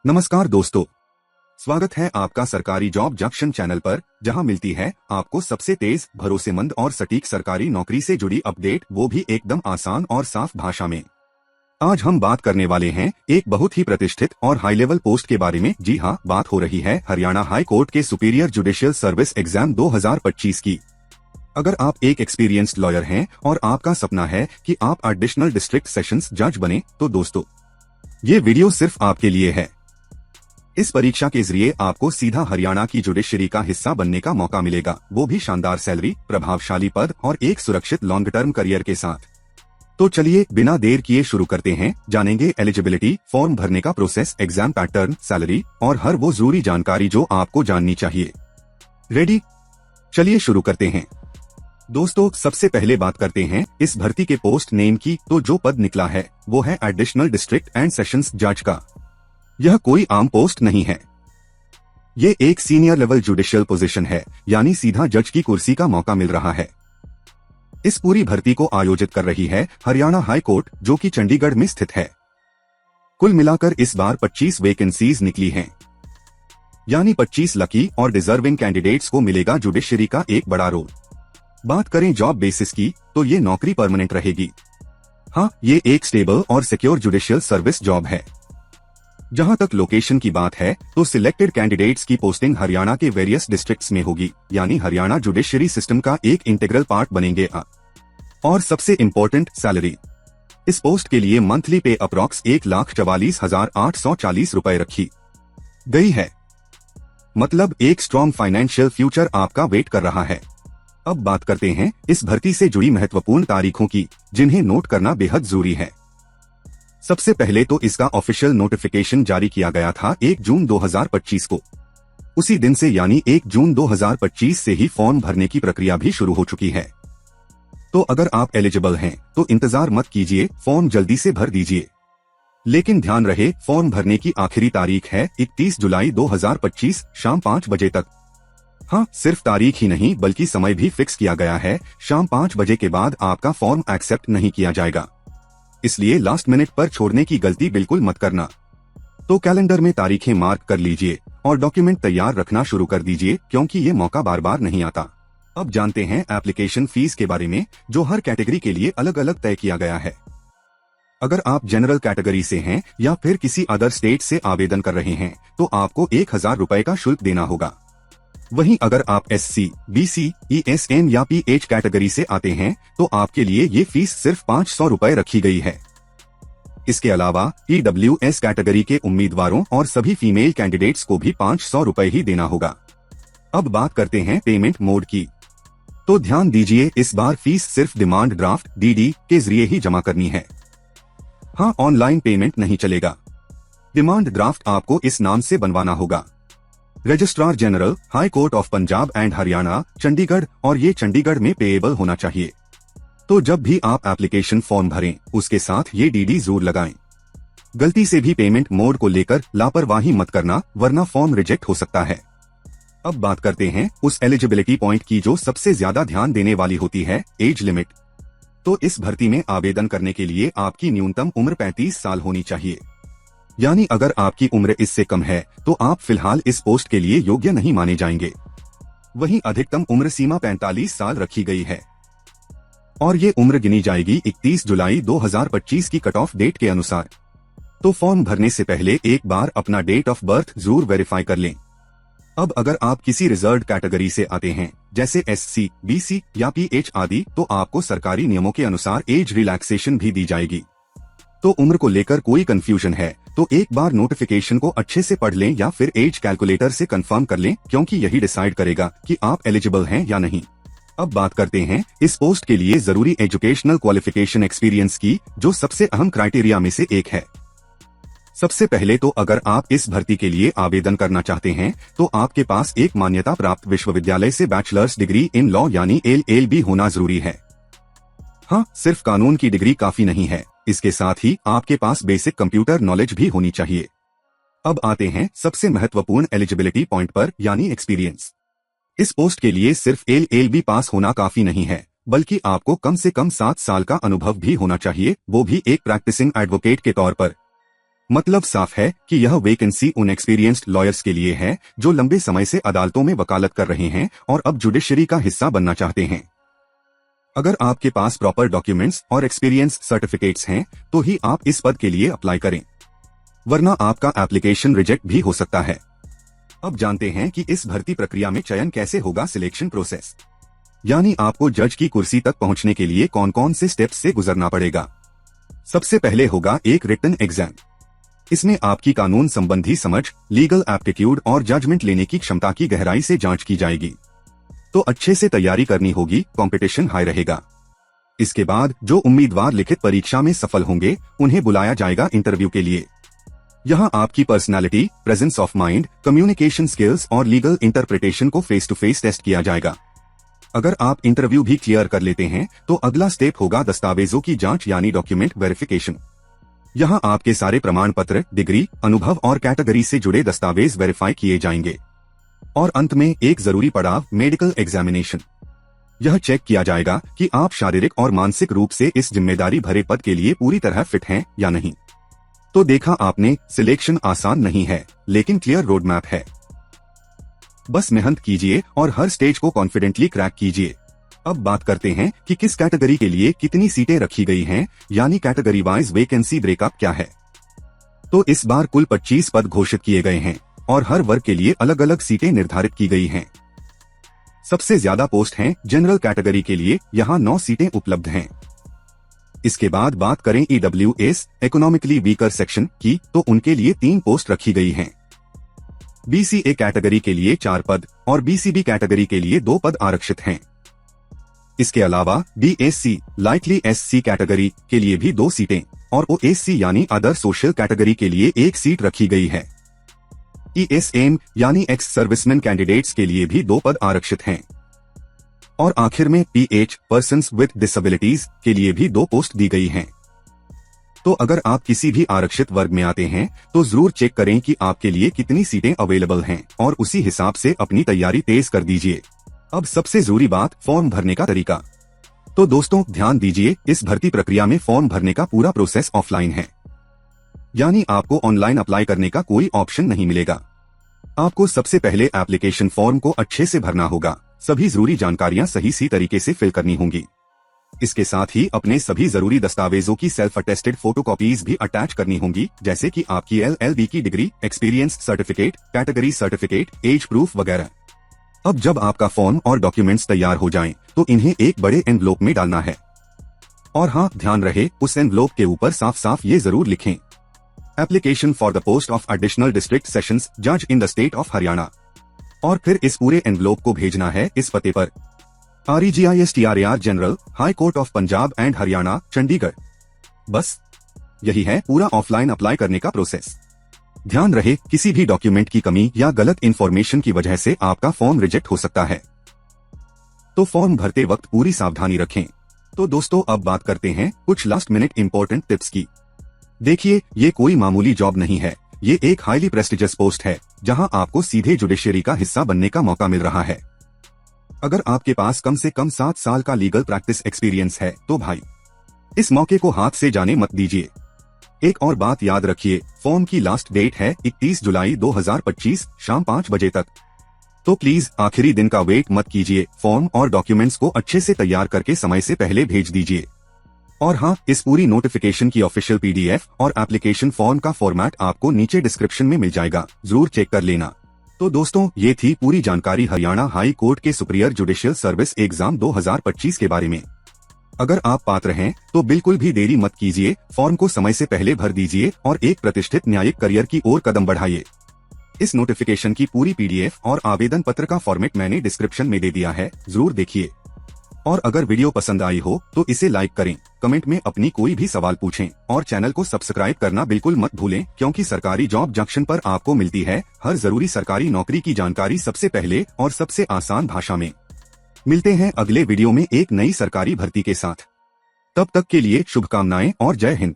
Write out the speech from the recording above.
नमस्कार दोस्तों, स्वागत है आपका सरकारी जॉब जंक्शन चैनल पर, जहां मिलती है आपको सबसे तेज, भरोसेमंद और सटीक सरकारी नौकरी से जुड़ी अपडेट, वो भी एकदम आसान और साफ भाषा में। आज हम बात करने वाले हैं एक बहुत ही प्रतिष्ठित और हाई लेवल पोस्ट के बारे में। जी हाँ, बात हो रही है हरियाणा हाई कोर्ट के सुपीरियर जुडिशियल सर्विस एग्जाम 2025 की। अगर आप एक एक्सपीरियंस्ड लॉयर हैं और आपका सपना है कि आप एडिशनल डिस्ट्रिक्ट सेशंस जज बने, तो दोस्तों ये वीडियो सिर्फ आपके लिए है। इस परीक्षा के जरिए आपको सीधा हरियाणा की जुडिशरी का हिस्सा बनने का मौका मिलेगा, वो भी शानदार सैलरी, प्रभावशाली पद और एक सुरक्षित लॉन्ग टर्म करियर के साथ। तो चलिए बिना देर किए शुरू करते हैं। जानेंगे एलिजिबिलिटी, फॉर्म भरने का प्रोसेस, एग्जाम पैटर्न, सैलरी और हर वो जरूरी जानकारी जो आपको जाननी चाहिए। रेडी? चलिए शुरू करते हैं। दोस्तों सबसे पहले बात करते हैं इस भर्ती के पोस्ट नेम की। तो जो पद निकला है वो है एडिशनल डिस्ट्रिक्ट एंड सेशंस जज का। यह कोई आम पोस्ट नहीं है, ये एक सीनियर लेवल जुडिशियल पोजीशन है, यानी सीधा जज की कुर्सी का मौका मिल रहा है। इस पूरी भर्ती को आयोजित कर रही है हरियाणा हाई कोर्ट, जो कि चंडीगढ़ में स्थित है। कुल मिलाकर इस बार 25 वैकेंसीज निकली हैं, यानी 25 लकी और डिजर्विंग कैंडिडेट्स को मिलेगा जुडिशरी का एक बड़ा रोल। बात करें जॉब बेसिस की, तो ये नौकरी परमानेंट रहेगी। हाँ, ये एक स्टेबल और सिक्योर जुडिशियल सर्विस जॉब है। जहां तक लोकेशन की बात है, तो सिलेक्टेड कैंडिडेट्स की पोस्टिंग हरियाणा के वेरियस डिस्ट्रिक्ट्स में होगी, यानी हरियाणा जुडिशरी सिस्टम का एक इंटीग्रल पार्ट बनेंगे। और सबसे इम्पोर्टेंट, सैलरी। इस पोस्ट के लिए मंथली पे अप्रॉक्स 1,44,840 रुपए रखी गई है। मतलब एक स्ट्रॉन्ग फाइनेंशियल फ्यूचर आपका वेट कर रहा है। अब बात करते हैं इस भर्ती से जुड़ी महत्वपूर्ण तारीखों की, जिन्हें नोट करना बेहद जरूरी है। सबसे पहले तो इसका ऑफिशियल नोटिफिकेशन जारी किया गया था 1 जून 2025 को। उसी दिन से यानी 1 जून 2025 से ही फॉर्म भरने की प्रक्रिया भी शुरू हो चुकी है। तो अगर आप एलिजिबल हैं तो इंतजार मत कीजिए, फॉर्म जल्दी से भर दीजिए। लेकिन ध्यान रहे, फॉर्म भरने की आखिरी तारीख है 31 जुलाई 2025 शाम 5 बजे तक। हाँ, सिर्फ तारीख ही नहीं बल्कि समय भी फिक्स किया गया है। शाम 5 बजे के बाद आपका फॉर्म एक्सेप्ट नहीं किया जाएगा, इसलिए लास्ट मिनट पर छोड़ने की गलती बिल्कुल मत करना। तो कैलेंडर में तारीखें मार्क कर लीजिए और डॉक्यूमेंट तैयार रखना शुरू कर दीजिए, क्योंकि ये मौका बार बार नहीं आता। अब जानते हैं एप्लीकेशन फीस के बारे में, जो हर कैटेगरी के लिए अलग अलग तय किया गया है। अगर आप जनरल कैटेगरी से हैं या फिर किसी अदर स्टेट से आवेदन कर रहे हैं, तो आपको 1,000 रुपए का शुल्क देना होगा। वहीं अगर आप SC, BC, ESN या PH कैटेगरी से आते हैं, तो आपके लिए ये फीस सिर्फ 500 रुपए रखी गई है। इसके अलावा EWS कैटेगरी के उम्मीदवारों और सभी फीमेल कैंडिडेट्स को भी 500 रुपए ही देना होगा। अब बात करते हैं पेमेंट मोड की। तो ध्यान दीजिए, इस बार फीस सिर्फ डिमांड ड्राफ्ट DD के जरिए ही जमा करनी है। हाँ, ऑनलाइन पेमेंट नहीं चलेगा। डिमांड ड्राफ्ट आपको इस नाम से बनवाना होगा: registrar general, high court of Punjab and Haryana, Chandigarh, और ये चंडीगढ़ में पेएबल होना चाहिए। तो जब भी आप एप्लीकेशन फॉर्म भरें, उसके साथ ये DD जरूर लगाएं। गलती से भी पेमेंट मोड को लेकर लापरवाही मत करना, वरना फॉर्म रिजेक्ट हो सकता है। अब बात करते हैं उस एलिजिबिलिटी पॉइंट की जो सबसे ज्यादा ध्यान देने वाली होती है, एज लिमिट। तो इस भर्ती में आवेदन करने के लिए आपकी न्यूनतम उम्र 35 साल होनी चाहिए, यानी अगर आपकी उम्र इससे कम है तो आप फिलहाल इस पोस्ट के लिए योग्य नहीं माने जाएंगे। वहीं अधिकतम उम्र सीमा 45 साल रखी गई है, और ये उम्र गिनी जाएगी 31 जुलाई 2025 की कट ऑफ डेट के अनुसार। तो फॉर्म भरने से पहले एक बार अपना डेट ऑफ बर्थ जरूर वेरीफाई कर लें। अब अगर आप किसी रिजर्व्ड कैटेगरी से आते हैं, जैसे SC, BC या PH आदि, तो आपको सरकारी नियमों के अनुसार एज रिलैक्सेशन भी दी जाएगी। तो उम्र को लेकर कोई कंफ्यूजन है तो एक बार नोटिफिकेशन को अच्छे से पढ़ लें या फिर एज कैलकुलेटर से कंफर्म कर लें, क्योंकि यही डिसाइड करेगा कि आप एलिजिबल हैं या नहीं। अब बात करते हैं इस पोस्ट के लिए जरूरी एजुकेशनल क्वालिफिकेशन एक्सपीरियंस की, जो सबसे अहम क्राइटेरिया में से एक है। सबसे पहले तो अगर आप इस भर्ती के लिए आवेदन करना चाहते हैं, तो आपके पास एक मान्यता प्राप्त विश्वविद्यालय से बैचलर्स डिग्री इन लॉ यानी LLB होना जरूरी है। हाँ, सिर्फ कानून की डिग्री काफी नहीं है, इसके साथ ही आपके पास बेसिक कंप्यूटर नॉलेज भी होनी चाहिए। अब आते हैं सबसे महत्वपूर्ण एलिजिबिलिटी पॉइंट पर, यानी एक्सपीरियंस। इस पोस्ट के लिए सिर्फ LLB पास होना काफी नहीं है, बल्कि आपको कम से कम 7 साल का अनुभव भी होना चाहिए, वो भी एक प्रैक्टिसिंग एडवोकेट के तौर पर। मतलब साफ है कि यह वैकेंसी उन एक्सपीरियंस्ड लॉयर्स के लिए है जो लंबे समय से अदालतों में वकालत कर रहे हैं और अब जुडिशरी का हिस्सा बनना चाहते हैं। अगर आपके पास प्रॉपर डॉक्यूमेंट्स और एक्सपीरियंस सर्टिफिकेट्स हैं तो ही आप इस पद के लिए अप्लाई करें, वरना आपका एप्लीकेशन रिजेक्ट भी हो सकता है। अब जानते हैं कि इस भर्ती प्रक्रिया में चयन कैसे होगा। सिलेक्शन प्रोसेस, यानी आपको जज की कुर्सी तक पहुंचने के लिए कौन कौन से स्टेप्स से गुजरना पड़ेगा। सबसे पहले होगा एक रिटन एग्जाम। इसमें आपकी कानून संबंधी समझ, लीगल एप्टीट्यूड और जजमेंट लेने की क्षमता की गहराई से जांच की जाएगी। तो अच्छे से तैयारी करनी होगी, कंपटीशन हाई रहेगा। इसके बाद जो उम्मीदवार लिखित परीक्षा में सफल होंगे उन्हें बुलाया जाएगा इंटरव्यू के लिए। यहाँ आपकी personality, presence of mind, communication skills और लीगल इंटरप्रिटेशन को फेस टू फेस टेस्ट किया जाएगा। अगर आप इंटरव्यू भी क्लियर कर लेते हैं तो अगला स्टेप होगा दस्तावेजों की जांच यानी डॉक्यूमेंट वेरिफिकेशन। यहाँ आपके सारे प्रमाण पत्र, डिग्री, अनुभव और कैटेगरी से जुड़े दस्तावेज वेरीफाई किए जाएंगे। और अंत में एक जरूरी पड़ाव, मेडिकल एग्जामिनेशन। यह चेक किया जाएगा कि आप शारीरिक और मानसिक रूप से इस जिम्मेदारी भरे पद के लिए पूरी तरह फिट हैं या नहीं। तो देखा आपने, सिलेक्शन आसान नहीं है लेकिन क्लियर रोड मैप है। बस मेहनत कीजिए और हर स्टेज को कॉन्फिडेंटली क्रैक कीजिए। अब बात करते हैं कि किस कैटेगरी के लिए कितनी सीटें रखी गई हैं, यानी कैटेगरी वाइज वैकेंसी ब्रेकअप क्या है। तो इस बार कुल 25 पद घोषित किए गए हैं और हर वर्ग के लिए अलग अलग सीटें निर्धारित की गई हैं। सबसे ज्यादा पोस्ट हैं जनरल कैटेगरी के लिए, यहाँ 9 सीटें उपलब्ध हैं। इसके बाद बात करें EWS इकोनॉमिकली वीकर सेक्शन की, तो उनके लिए 3 पोस्ट रखी गई हैं। BCA कैटेगरी के लिए 4 पद और BCB कैटेगरी के लिए 2 पद आरक्षित हैं। इसके अलावा DSC लाइटली SC कैटेगरी के लिए भी 2 सीटें और OSC यानी अदर सोशल कैटेगरी के लिए 1 सीट रखी गई है। ESM यानी एक्स सर्विसमैन कैंडिडेट्स के लिए भी 2 पद आरक्षित हैं। और आखिर में PH पर्सन्स विद डिसेबिलिटीज के लिए भी 2 पोस्ट दी गई हैं। तो अगर आप किसी भी आरक्षित वर्ग में आते हैं तो जरूर चेक करें कि आपके लिए कितनी सीटें अवेलेबल हैं और उसी हिसाब से अपनी तैयारी तेज कर दीजिए। अब सबसे जरूरी बात, फॉर्म भरने का तरीका। तो दोस्तों ध्यान दीजिए, इस भर्ती प्रक्रिया में फॉर्म भरने का पूरा प्रोसेस ऑफलाइन है, यानी आपको ऑनलाइन अप्लाई करने का कोई ऑप्शन नहीं मिलेगा। आपको सबसे पहले एप्लीकेशन फॉर्म को अच्छे से भरना होगा, सभी जरूरी जानकारियां सही सी तरीके से फिल करनी होंगी। इसके साथ ही अपने सभी जरूरी दस्तावेजों की सेल्फ अटेस्टेड फोटोकॉपीज भी अटैच करनी होंगी, जैसे कि आपकी LLB की डिग्री, experience certificate, category certificate, age proof वगैरह। अब जब आपका फॉर्म और डॉक्यूमेंट्स तैयार हो जाएं, तो इन्हें एक बड़े एनवलप में डालना है। और हाँ, ध्यान रहे उस एनवलप के ऊपर साफ साफ ये जरूर लिखें, application for the post of additional district sessions जज in the state of Haryana. और फिर इस पूरे एनवलप को भेजना है इस पते पर, REGISTRAR general, high court of Punjab and Haryana, Chandigarh. बस यही है पूरा ऑफलाइन अप्लाई करने का प्रोसेस। ध्यान रहे, किसी भी डॉक्यूमेंट की कमी या गलत इन्फॉर्मेशन की वजह से आपका फॉर्म रिजेक्ट हो सकता है। तो फॉर्म भरते वक्त पूरी सावधानी रखें। तो दोस्तों अब बात करते हैं कुछ लास्ट मिनट इंपॉर्टेंट टिप्स की। देखिए, ये कोई मामूली जॉब नहीं है, ये एक हाईली प्रेस्टिजियस पोस्ट है जहां आपको सीधे जुडिशरी का हिस्सा बनने का मौका मिल रहा है। अगर आपके पास कम से कम 7 साल का लीगल प्रैक्टिस एक्सपीरियंस है तो भाई इस मौके को हाथ से जाने मत दीजिए। एक और बात याद रखिए, फॉर्म की लास्ट डेट है 31 जुलाई 2025 शाम 5 बजे तक। तो प्लीज आखिरी दिन का वेट मत कीजिए, फॉर्म और डॉक्यूमेंट्स को अच्छे से तैयार करके समय से पहले भेज दीजिए। और हाँ, इस पूरी नोटिफिकेशन की ऑफिशियल PDF और एप्लीकेशन फॉर्म का फॉर्मेट आपको नीचे डिस्क्रिप्शन में मिल जाएगा, जरूर चेक कर लेना। तो दोस्तों ये थी पूरी जानकारी हरियाणा हाई कोर्ट के सुपीरियर जुडिशियल सर्विस एग्जाम 2025 के बारे में। अगर आप पात्र हैं तो बिल्कुल भी देरी मत कीजिए, फॉर्म को समय से पहले भर दीजिए और एक प्रतिष्ठित न्यायिक करियर की ओर कदम बढ़ाइए। इस नोटिफिकेशन की पूरी PDF और आवेदन पत्र का फॉर्मेट मैंने डिस्क्रिप्शन में दे दिया है, जरूर देखिए। और अगर वीडियो पसंद आई हो तो इसे लाइक करें, कमेंट में अपनी कोई भी सवाल पूछें और चैनल को सब्सक्राइब करना बिल्कुल मत भूलें, क्योंकि सरकारी जॉब जंक्शन पर आपको मिलती है हर जरूरी सरकारी नौकरी की जानकारी सबसे पहले और सबसे आसान भाषा में। मिलते हैं अगले वीडियो में एक नई सरकारी भर्ती के साथ। तब तक के लिए शुभकामनाएं और जय हिंद।